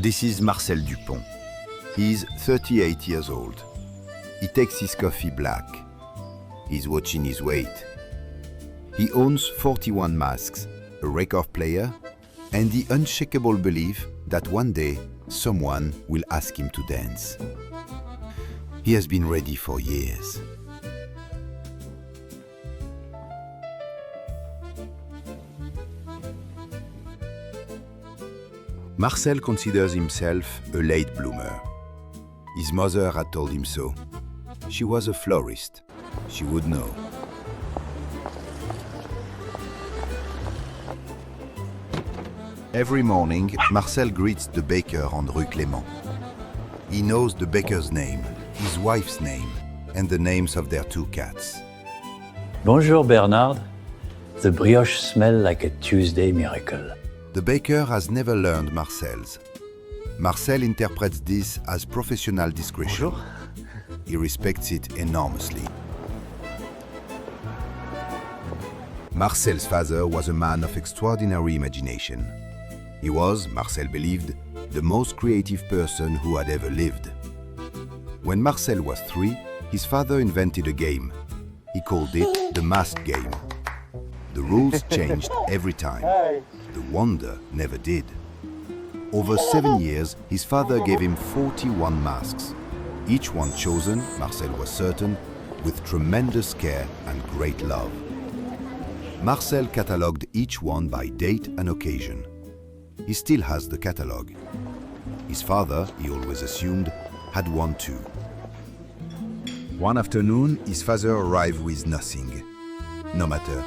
This is Marcel Dupont. He's 38 years old. He takes his coffee black. He's watching his weight. He owns 41 masks, a record player, and the unshakable belief that one day someone will ask him to dance. He has been ready for years. Marcel considers himself a late bloomer. His mother had told him so. She was a florist. She would know. Every morning, Marcel greets the baker on Rue Clément. He knows the baker's name, his wife's name, and the names of their 2 cats. Bonjour Bernard. The brioche smell like a Tuesday miracle. The baker has never learned Marcel's. Marcel interprets this as professional discretion. Bonjour. He respects it enormously. Marcel's father was a man of extraordinary imagination. He was, Marcel believed, the most creative person who had ever lived. When Marcel was 3, his father invented a game. He called it the mask game. The rules changed every time. The wonder never did. Over 7 years, his father gave him 41 masks. Each one chosen, Marcel was certain, with tremendous care and great love. Marcel catalogued each one by date and occasion. He still has the catalogue. His father, he always assumed, had one too. One afternoon, his father arrived with nothing. No matter.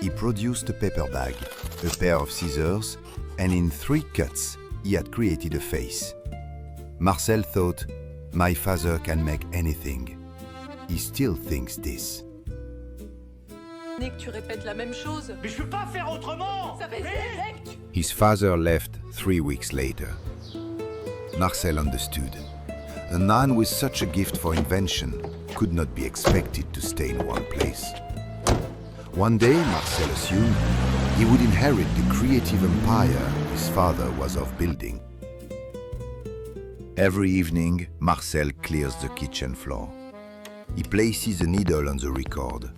He produced a paper bag, a pair of scissors, and in 3 cuts, he had created a face. Marcel thought, my father can make anything. He still thinks this. Que tu répètes la même chose. Mais je peux pas faire autrement. Ça fait sec. His father left 3 weeks later. Marcel understood. A man with such a gift for invention could not be expected to stay in one place. One day, Marcel assumed he would inherit the creative empire his father was of building. Every evening, Marcel clears the kitchen floor. He places a needle on the record.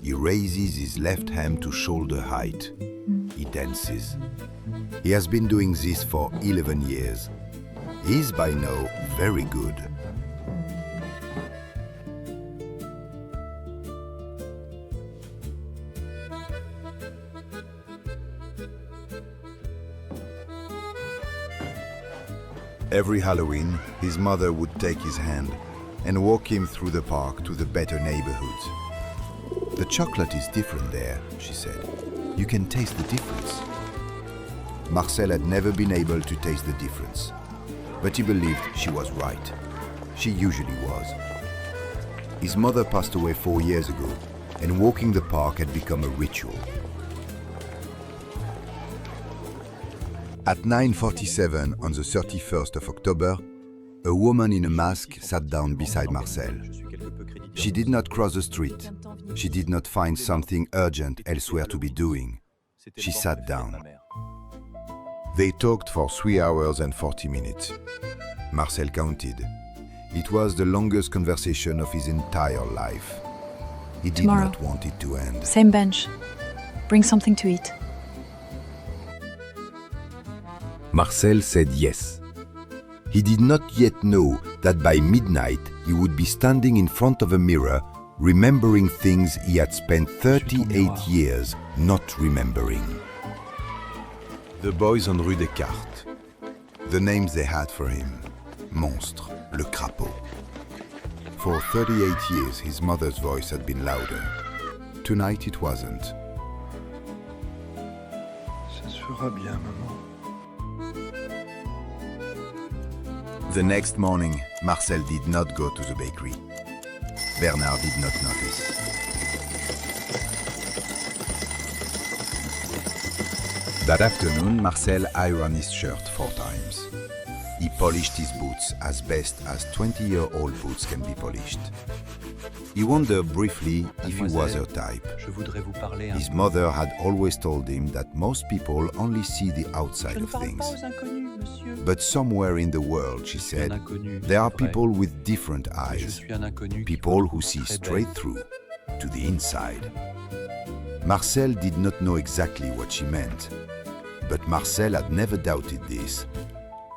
He raises his left hand to shoulder height. He dances. He has been doing this for 11 years. He is by now very good. Every Halloween, his mother would take his hand and walk him through the park to the better neighborhoods. The chocolate is different there, she said. You can taste the difference. Marcel had never been able to taste the difference, but he believed she was right. She usually was. His mother passed away 4 years ago, and walking the park had become a ritual. At 9:47 on the 31st of October, a woman in a mask sat down beside Marcel. She did not cross the street. She did not find something urgent elsewhere to be doing. She sat down. They talked for 3 hours and 40 minutes. Marcel counted. It was the longest conversation of his entire life. He did Tomorrow. not want it to end. Same bench. Bring something to eat. Marcel said yes. He did not yet know that by midnight he would be standing in front of a mirror, remembering things he had spent 38 years not remembering. The boys on Rue Descartes. The names they had for him. Monstre, le crapaud. For 38 years his mother's voice had been louder. Tonight it wasn't. Ça se fera bien, maman. The next morning, Marcel did not go to the bakery. Bernard did not notice. That afternoon, Marcel ironed his shirt 4 times. He polished his boots as best as 20-year-old boots can be polished. He wondered briefly if he was her type. Je voudrais vous parler un His mother had always told him that most people only see the outside of things. But somewhere in the world, she said, there are people with different eyes, people who see straight through, to the inside. Marcel did not know exactly what she meant, but Marcel had never doubted this.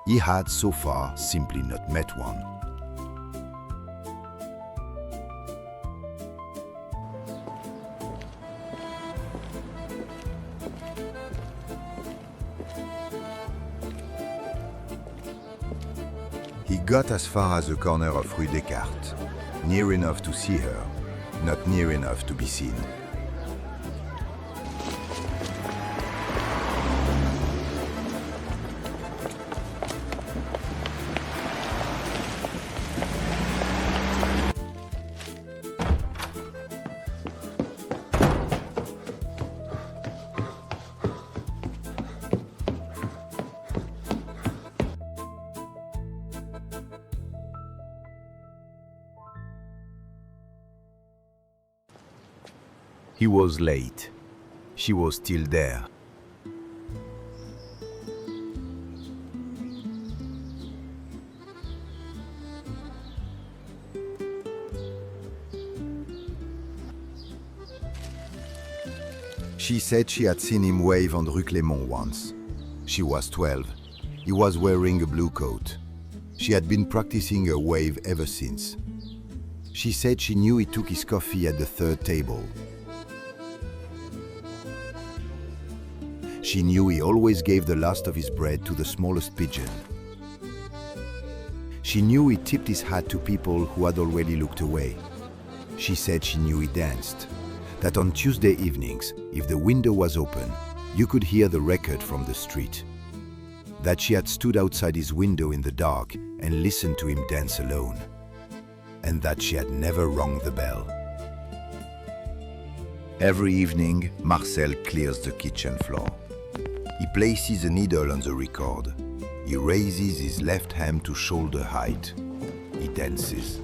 He had so far simply not met one. He got as far as the corner of Rue Descartes, near enough to see her, not near enough to be seen. He was late. She was still there. She said she had seen him wave on Rue Clément once. She was 12. He was wearing a blue coat. She had been practicing her wave ever since. She said she knew he took his coffee at the 3rd table. She knew he always gave the last of his bread to the smallest pigeon. She knew he tipped his hat to people who had already looked away. She said she knew he danced, that on Tuesday evenings, if the window was open, you could hear the record from the street. That she had stood outside his window in the dark and listened to him dance alone. And that she had never rung the bell. Every evening, Marcel clears the kitchen floor. He places a needle on the record. He raises his left hand to shoulder height. He dances.